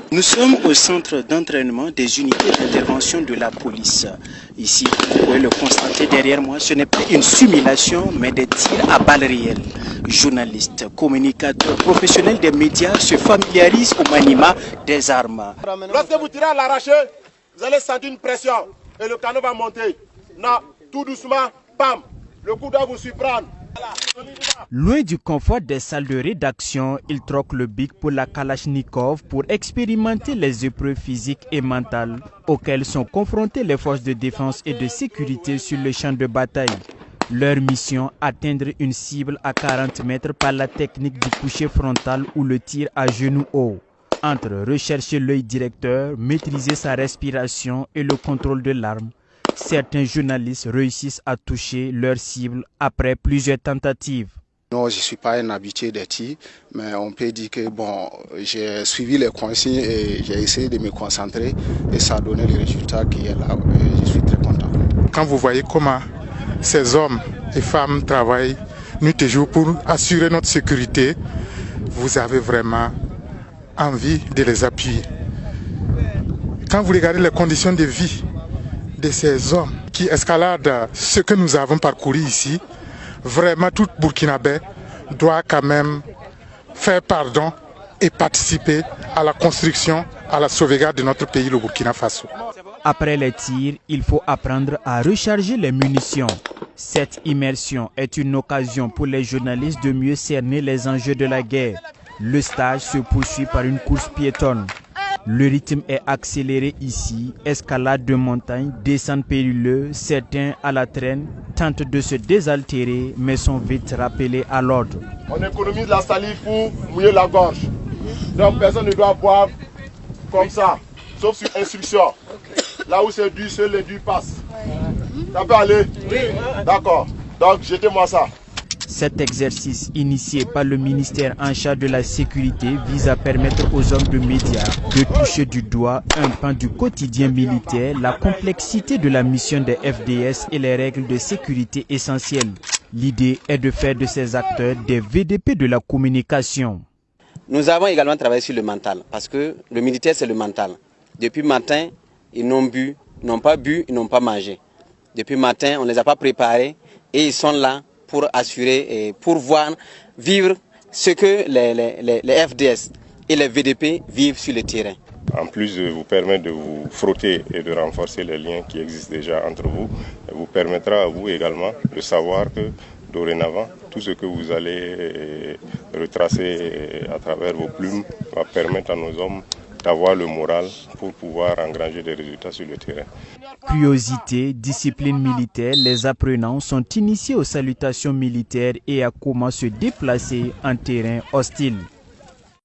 Nous sommes au centre d'entraînement des unités d'intervention de la police. Ici, vous pouvez le constater derrière moi, ce n'est pas une simulation, mais des tirs à balles réelles. Journalistes, communicateurs, professionnels des médias se familiarisent au maniement des armes. Lorsque vous tirez à l'arraché, vous allez sentir une pression et le canon va monter. Non, tout doucement, bam, le coup doit vous surprendre. Loin du confort des salles de rédaction, il troque le bic pour la Kalachnikov pour expérimenter les épreuves physiques et mentales auxquelles sont confrontées les forces de défense et de sécurité sur le champ de bataille. Leur mission, atteindre une cible à 40 mètres par la technique du coucher frontal ou le tir à genoux haut. Entre rechercher l'œil directeur, maîtriser sa respiration et le contrôle de l'arme, certains journalistes réussissent à toucher leur cible après plusieurs tentatives. Non, je ne suis pas un habitué des tirs, mais on peut dire que bon, j'ai suivi les consignes et j'ai essayé de me concentrer et ça a donné le résultat qui est là. Et je suis très content. Quand vous voyez comment ces hommes et femmes travaillent nuit et jour pour assurer notre sécurité, vous avez vraiment envie de les appuyer. Quand vous regardez les conditions de vie de ces hommes qui escaladent ce que nous avons parcouru ici, vraiment tout Burkinabé doit quand même faire pardon et participer à la construction, à la sauvegarde de notre pays, le Burkina Faso. Après les tirs, il faut apprendre à recharger les munitions. Cette immersion est une occasion pour les journalistes de mieux cerner les enjeux de la guerre. Le stage se poursuit par une course piétonne. Le rythme est accéléré ici, escalade de montagne, descente périleuse, certains à la traîne tentent de se désaltérer mais sont vite rappelés à l'ordre. On économise la salive pour mouiller la gorge. Donc personne ne doit boire comme ça, sauf sur instruction. Là où c'est dur, seul les durs passent. Ça peut aller? Oui. D'accord. Donc jetez-moi ça. Cet exercice initié par le ministère en charge de la sécurité vise à permettre aux hommes de médias de toucher du doigt un pan du quotidien militaire, la complexité de la mission des FDS et les règles de sécurité essentielles. L'idée est de faire de ces acteurs des VDP de la communication. Nous avons également travaillé sur le mental, parce que le militaire c'est le mental. Depuis le matin, ils n'ont bu, ils n'ont pas bu, ils n'ont pas mangé. Depuis le matin, on ne les a pas préparés et ils sont là pour assurer et pour voir, vivre ce que les FDS et les VDP vivent sur le terrain. En plus de vous permettre de vous frotter et de renforcer les liens qui existent déjà entre vous, vous permettra à vous également de savoir que dorénavant, tout ce que vous allez retracer à travers vos plumes va permettre à nos hommes d'avoir le moral pour pouvoir engranger des résultats sur le terrain. Curiosité, discipline militaire, les apprenants sont initiés aux salutations militaires et à comment se déplacer en terrain hostile.